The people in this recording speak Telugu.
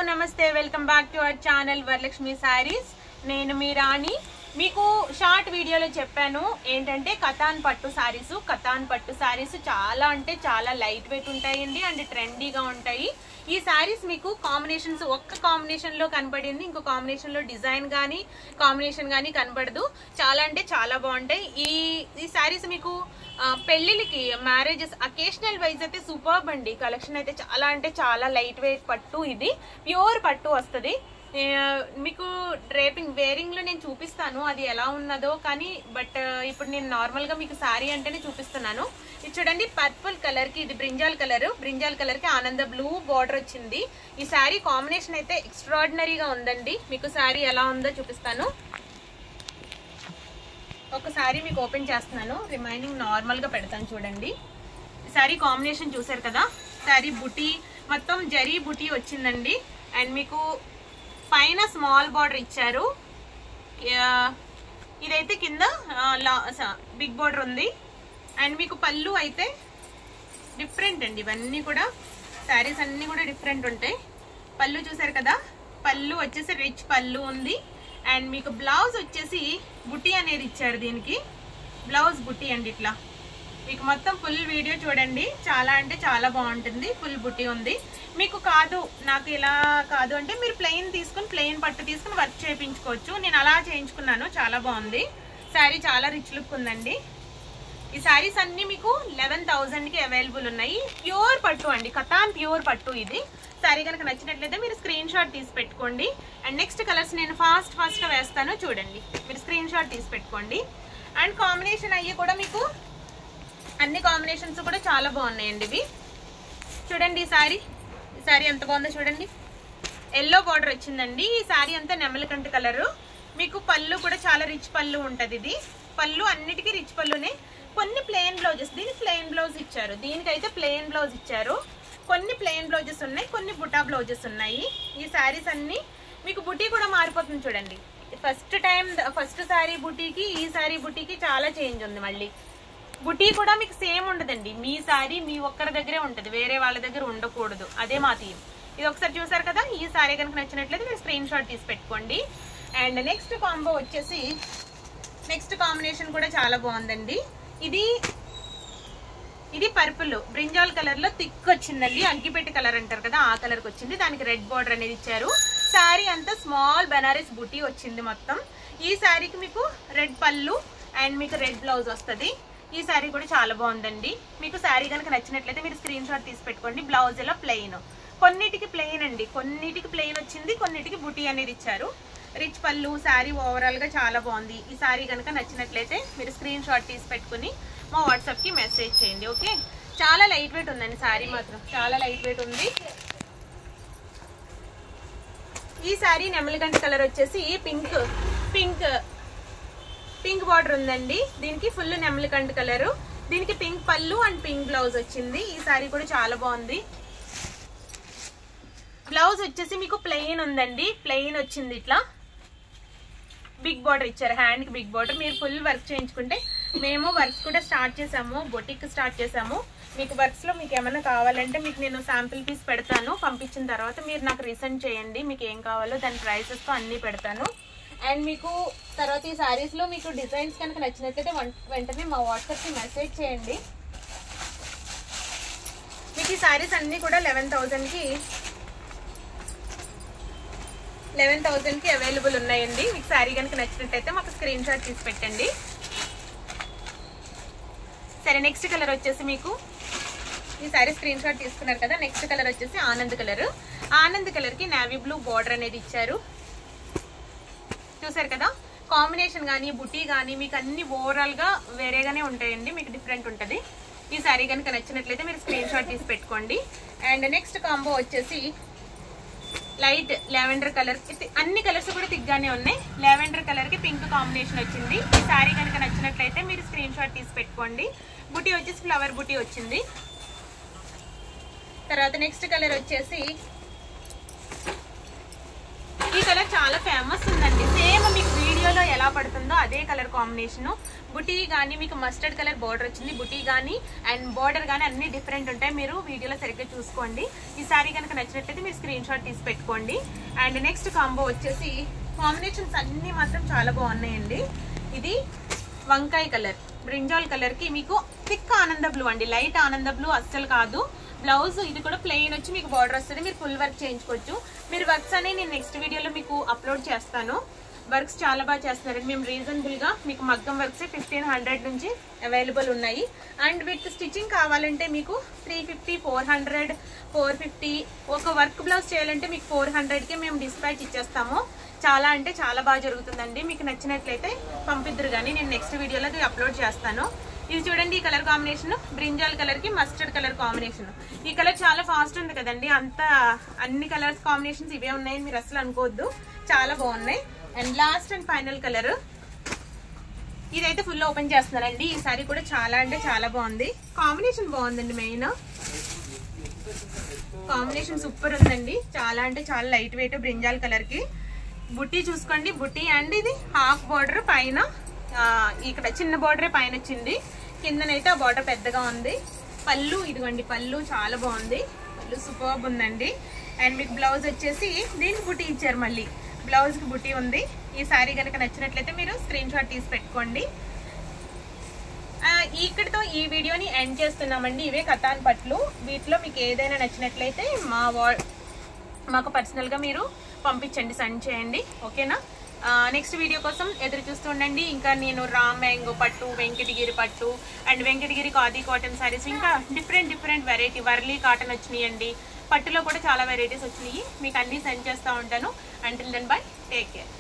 నమస్తే welcome back to our channel Varalakshmi saris. నేను మీ రాణి. మీకు షార్ట్ వీడియోలో చెప్పాను ఏంటంటే కతాన్ పట్టు సారీస్ చాలా అంటే చాలా లైట్ వెయిట్ ఉంటాయండి అండ్ ట్రెండీగా ఉంటాయి. ఈ సారీస్ మీకు కాంబినేషన్స్ ఒక్క కాంబినేషన్ లో కనపడింది, ఇంకో కాంబినేషన్ లో డిజైన్ గానీ కాంబినేషన్ గానీ కనపడదు. చాలా అంటే చాలా బాగుంటాయి. ఈ సారీస్ మీకు పెళ్లికి మ్యారేజెస్ అకేషనల్ వైజ్ అయితే సూపర్బ్ అండి. కలెక్షన్ అయితే చాలా అంటే చాలా లైట్ వెయిట్ పట్టు, ఇది ప్యూర్ పట్టు వస్తుంది. మీకు డ్రేపింగ్ వేరింగ్ లో నేను చూపిస్తాను అది ఎలా ఉన్నదో, కానీ బట్ ఇప్పుడు నేను నార్మల్ గా మీకు సారీ అంటేనే చూపిస్తున్నాను. ఇది చూడండి, పర్పుల్ కలర్ కి ఇది బ్రింజాల్ కలర్ కి ఆనంద బ్లూ బార్డర్ వచ్చింది. ఈ సారీ కాంబినేషన్ అయితే ఎక్స్ట్రాడినరీగా ఉందండి. మీకు సారీ ఎలా ఉందో చూపిస్తాను. ఒకసారి మీకు ఓపెన్ చేస్తున్నాను, రిమైనింగ్ నార్మల్ గా పెడతాను. చూడండి, ఈ సారీ కాంబినేషన్ చూసారు కదా. సారీ బుటీ మొత్తం జరీ బుటీ వచ్చిందండి. అండ్ మీకు పైన స్మాల్ బార్డర్ ఇచ్చారు. ఇదైతే కింద బిగ్ బార్డర్ ఉంది. అండ్ మీకు పళ్ళు అయితే డిఫరెంట్ అండి. ఇవన్నీ కూడా శారీస్ అన్నీ కూడా డిఫరెంట్ ఉంటాయి. పళ్ళు చూసారు కదా, పళ్ళు వచ్చేసి రిచ్ పళ్ళు ఉంది. అండ్ మీకు బ్లౌజ్ వచ్చేసి బుటీ అనేది ఇచ్చారు. దీనికి బ్లౌజ్ బుటీ అండి. ఇట్లా మీకు మొత్తం ఫుల్ వీడియో చూడండి, చాలా అంటే చాలా బాగుంటుంది. ఫుల్ బుటీ ఉంది. మీకు కాదు నాకు ఇలా కాదు అంటే మీరు ప్లెయిన్ తీసుకుని ప్లెయిన్ పట్టు తీసుకుని వర్క్ చేయించుకోవచ్చు. నేను అలా చేయించుకున్నాను, చాలా బాగుంది. శారీ చాలా రిచ్ లుక్ ఉందండి. ఈ శారీస్ అన్ని మీకు 11,000కి అవైలబుల్ ఉన్నాయి. ప్యూర్ పట్టు అండి, కతాన్ ప్యూర్ పట్టు. ఇది శారీ కనుక నచ్చినట్లయితే మీరు స్క్రీన్ షాట్ తీసి పెట్టుకోండి. అండ్ నెక్స్ట్ కలర్స్ నేను ఫాస్ట్గా వేస్తాను, చూడండి. మీరు స్క్రీన్ షాట్ తీసి పెట్టుకోండి. అండ్ కాంబినేషన్ అయ్యి కూడా మీకు అన్ని కాంబినేషన్స్ కూడా చాలా బాగున్నాయండి. ఇవి చూడండి. ఈ శారీ ఎంత బాగుందో చూడండి. ఎల్లో బార్డర్ వచ్చిందండి. ఈ శారీ అంతా నెమలికంటి కలరు. మీకు పళ్ళు కూడా చాలా రిచ్ పళ్ళు ఉంటుంది. ఇది పళ్ళు అన్నిటికీ రిచ్ పళ్ళునే. కొన్ని ప్లెయిన్ బ్లౌజెస్, దీనికి ప్లెయిన్ బ్లౌజ్ ఇచ్చారు. దీనికైతే ప్లెయిన్ బ్లౌజ్ ఇచ్చారు. కొన్ని ప్లెయిన్ బ్లౌజెస్ ఉన్నాయి, కొన్ని బుటా బ్లౌజెస్ ఉన్నాయి. ఈ శారీస్ అన్ని మీకు బుటీ కూడా మారిపోతుంది. చూడండి, ఫస్ట్ శారీ బుటీకి ఈ శారీ బుటీకి చాలా చేంజ్ ఉంది. మళ్ళీ బుటీ కూడా మీకు సేమ్ ఉండదండి. మీ శారీ మీ ఒక్కరి దగ్గరే ఉంటుంది, వేరే వాళ్ళ దగ్గర ఉండకూడదు. అదే మా థీమ్. ఇది ఒకసారి చూసారు కదా. ఈ శారీ కనుక నచ్చినట్లయితే మీరు స్క్రీన్ షాట్ తీసి పెట్టుకోండి. అండ్ నెక్స్ట్ కాంబో వచ్చేసి నెక్స్ట్ కాంబినేషన్ కూడా చాలా బాగుందండి. ఇది పర్పుల్ బ్రింజాల్ కలర్ లో థిక్ వచ్చిందండి. అగ్గిపెట్టి కలర్ అంటారు కదా, ఆ కలర్ కి వచ్చింది. దానికి రెడ్ బార్డర్ అనేది ఇచ్చారు. శారీ అంతా స్మాల్ బనారస్ బుటీ వచ్చింది మొత్తం. ఈ శారీకి మీకు రెడ్ పళ్ళు అండ్ మీకు రెడ్ బ్లౌజ్ వస్తుంది. ఈ శారీ కూడా చాలా బాగుందండి. మీకు శారీ కనుక నచ్చినట్లయితే మీరు స్క్రీన్ షాట్ తీసి పెట్టుకోండి. బ్లౌజ్ ఎలా ప్లెయిన్, కొన్నిటికి ప్లెయిన్ అండి, కొన్నిటికి ప్లెయిన్ వచ్చింది, కొన్నిటికి బుటీ అనేది ఇచ్చారు. రిచ్ పళ్ళు. శారీ ఓవరాల్ గా చాలా బాగుంది. ఈ శారీ కనుక నచ్చినట్లయితే మీరు స్క్రీన్ షాట్ తీసి పెట్టుకుని మా వాట్సాప్ కి మెసేజ్ చేయండి. ఓకే, చాలా లైట్ వెయిట్ ఉందండి. శారీ మాత్రం చాలా లైట్ వెయిట్ ఉంది. ఈ శారీ నెమలికంటి కలర్ వచ్చేసి పింక్ బార్డర్ ఉందండి. దీనికి ఫుల్ నెమలికంటి కలర్. దీనికి పింక్ పళ్ళు అండ్ పింక్ బ్లౌజ్ వచ్చింది. ఈ శారీ కూడా చాలా బాగుంది. బ్లౌజ్ వచ్చేసి మీకు ప్లెయిన్ ఉందండి, ప్లెయిన్ వచ్చింది. ఇట్లా బిగ్ బార్డర్ ఇచ్చారు, హ్యాండ్ కి బిగ్ బార్డర్. మీరు ఫుల్ వర్క్ చేయించుకుంటే, మేము వర్క్స్ కూడా స్టార్ట్ చేసాము, బొటిక్ స్టార్ట్ చేసాము. మీకు వర్క్స్ లో మీకు ఏమైనా కావాలంటే మీకు నేను శాంపిల్ పీస్ పెడతాను. పంపించిన తర్వాత మీరు నాకు రీసెండ్ చేయండి, మీకు ఏం కావాలో దాని ప్రైసెస్ తో అన్ని పెడతాను. అండ్ మీకు తర్వాత ఈ శారీస్ లో మీకు డిజైన్స్ కనుక నచ్చినట్లయితే వెంటనే మా వాట్సాప్ కి మెసేజ్ చేయండి. మీకు ఈ శారీస్ అన్ని కూడా 11,000కి అవైలబుల్ ఉన్నాయండి. మీకు శారీ కనుక నచ్చినట్టయితే మాకు స్క్రీన్ షాట్ తీసి పెట్టండి. సరే, నెక్స్ట్ కలర్ వచ్చేసి మీకు ఈ శారీ స్క్రీన్ షాట్ తీసుకున్నారు కదా. నెక్స్ట్ కలర్ వచ్చేసి ఆనంద్ కలర్. ఆనంద్ కలర్ కి నేవీ బ్లూ బార్డర్ అనేది ఇచ్చారు. చూసారు కదా. కాంబినేషన్ కానీ బుటీ కానీ మీకు అన్ని ఓవరాల్ గా వేరేగానే ఉంటాయండి, మీకు డిఫరెంట్ ఉంటుంది. ఈ శారీ కనుక నచ్చినట్లయితే మీరు స్క్రీన్ షాట్ తీసి పెట్టుకోండి. అండ్ నెక్స్ట్ కాంబో వచ్చేసి లైట్ లావెండర్ కలర్. అన్ని కలర్స్ కూడా తిగ్గానే ఉన్నాయి. లావెండర్ కలర్ కి పింక్ కాంబినేషన్ వచ్చింది. ఈ శారీ కనుక నచ్చినట్లయితే మీరు స్క్రీన్ షాట్ తీసి పెట్టుకోండి. బుటీ వచ్చేసి ఫ్లవర్ బుటీ వచ్చింది. తర్వాత నెక్స్ట్ కలర్ వచ్చేసి ఈ కలర్ చాలా ఫేమస్ ఉందండి. సేమ్ మీకు వీడియో వీడియోలో ఎలా పడుతుందో అదే కలర్ కాంబినేషన్. బుటీ కానీ మీకు మస్టర్డ్ కలర్ బార్డర్ వచ్చింది. బుటీ కానీ అండ్ బార్డర్ కానీ అన్ని డిఫరెంట్ ఉంటాయి. మీరు వీడియోలో సరిగ్గా చూసుకోండి. ఈ సారీ కనుక నచ్చినట్లయితే మీరు స్క్రీన్ షాట్ తీసి పెట్టుకోండి. అండ్ నెక్స్ట్ కాంబో వచ్చేసి కాంబినేషన్స్ అన్ని మాత్రం చాలా బాగున్నాయండి. ఇది వంకాయ కలర్, బ్రింజాల్ కలర్ కి మీకు థిక్ ఆనంద బ్లూ అండి, లైట్ ఆనంద బ్లూ అస్సలు కాదు. బ్లౌజ్ ఇది కూడా ప్లెయిన్ వచ్చి మీకు బార్డర్ వస్తుంది. మీరు ఫుల్ వర్క్ చేయించుకోవచ్చు. మీరు వర్క్స్ అనేవి నేను నెక్స్ట్ వీడియోలో మీకు అప్లోడ్ చేస్తాను. వర్క్స్ చాలా బాగా చేస్తున్నారండి. మేము రీజనబుల్ గా మీకు మగ్గం వర్క్స్ 1500 నుంచి అవైలబుల్ ఉన్నాయి. అండ్ విత్ స్టిచ్చింగ్ కావాలంటే మీకు 350, 400, 450. ఒక వర్క్ బ్లౌజ్ చేయాలంటే మీకు 400కి మేము డిస్పాచ్ ఇచ్చేస్తాము. చాలా అంటే చాలా బాగా జరుగుతుందండి. మీకు నచ్చినట్లయితే పంపిద్దరు కానీ నేను నెక్స్ట్ వీడియోలో అది అప్లోడ్ చేస్తాను. ఇది చూడండి, ఈ కలర్ కాంబినేషన్ బ్రింజాల్ కలర్ కి మస్టర్డ్ కలర్ కాంబినేషన్. ఈ కలర్ చాలా ఫాస్ట్ ఉంది కదండి, అంతా అన్ని కలర్స్ కాంబినేషన్స్ ఇవే ఉన్నాయని మీరు అసలు అనుకోవద్దు, చాలా బాగున్నాయి. And last and final colour ఇదైతే ఫుల్ ఓపెన్ చేస్తున్నారండి. ఈ సారీ కూడా చాలా అంటే చాలా బాగుంది. కాంబినేషన్ బాగుందండి. మెయిన్ కాంబినేషన్ సూపర్ ఉందండి. చాలా అంటే చాలా లైట్ వెయిట్ బ్రింజాల్ కలర్ కి బుట్టి చూసుకోండి. బుట్టి అండ్ ఇది హాఫ్ బార్డర్ పైన ఇక్కడ చిన్న బార్డరే పైన వచ్చింది. కిందనైతే ఆ బార్డర్ పెద్దగా ఉంది. పళ్ళు ఇదిగోండి, పళ్ళు చాలా బాగుంది. పళ్ళు సూపర్బ్ ఉందండి. అండ్ మీకు బ్లౌజ్ వచ్చేసి దీనికి బుట్టి ఇచ్చారు. మళ్ళీ బ్లౌజ్ కి బుట్టి ఉంది. ఈ సారీ కనుక నచ్చినట్లయితే మీరు స్క్రీన్ షాట్ తీసి పెట్టుకోండి. ఇక్కడితో ఈ వీడియోని ఎండ్ చేస్తున్నామండి. ఇవే కతాన్ పట్లు. వీటిలో మీకు ఏదైనా నచ్చినట్లయితే మాకు పర్సనల్గా మీరు పంపించండి, సెండ్ చేయండి. ఓకేనా? నెక్స్ట్ వీడియో కోసం ఎదురు చూస్తూ ఉండండి. ఇంకా నేను రామ్ మ్యాంగో పట్టు, వెంకటగిరి పట్టు అండ్ వెంకటగిరి ఖాదీ కాటన్ శారీస్, ఇంకా డిఫరెంట్ వెరైటీ వర్లీ కాటన్ వచ్చినాయండి. పట్టులో కూడా చాలా వెరైటీస్ వచ్చినాయి. మీకు అన్నీ సెండ్ చేస్తూ ఉంటాను. Until then bye, take care.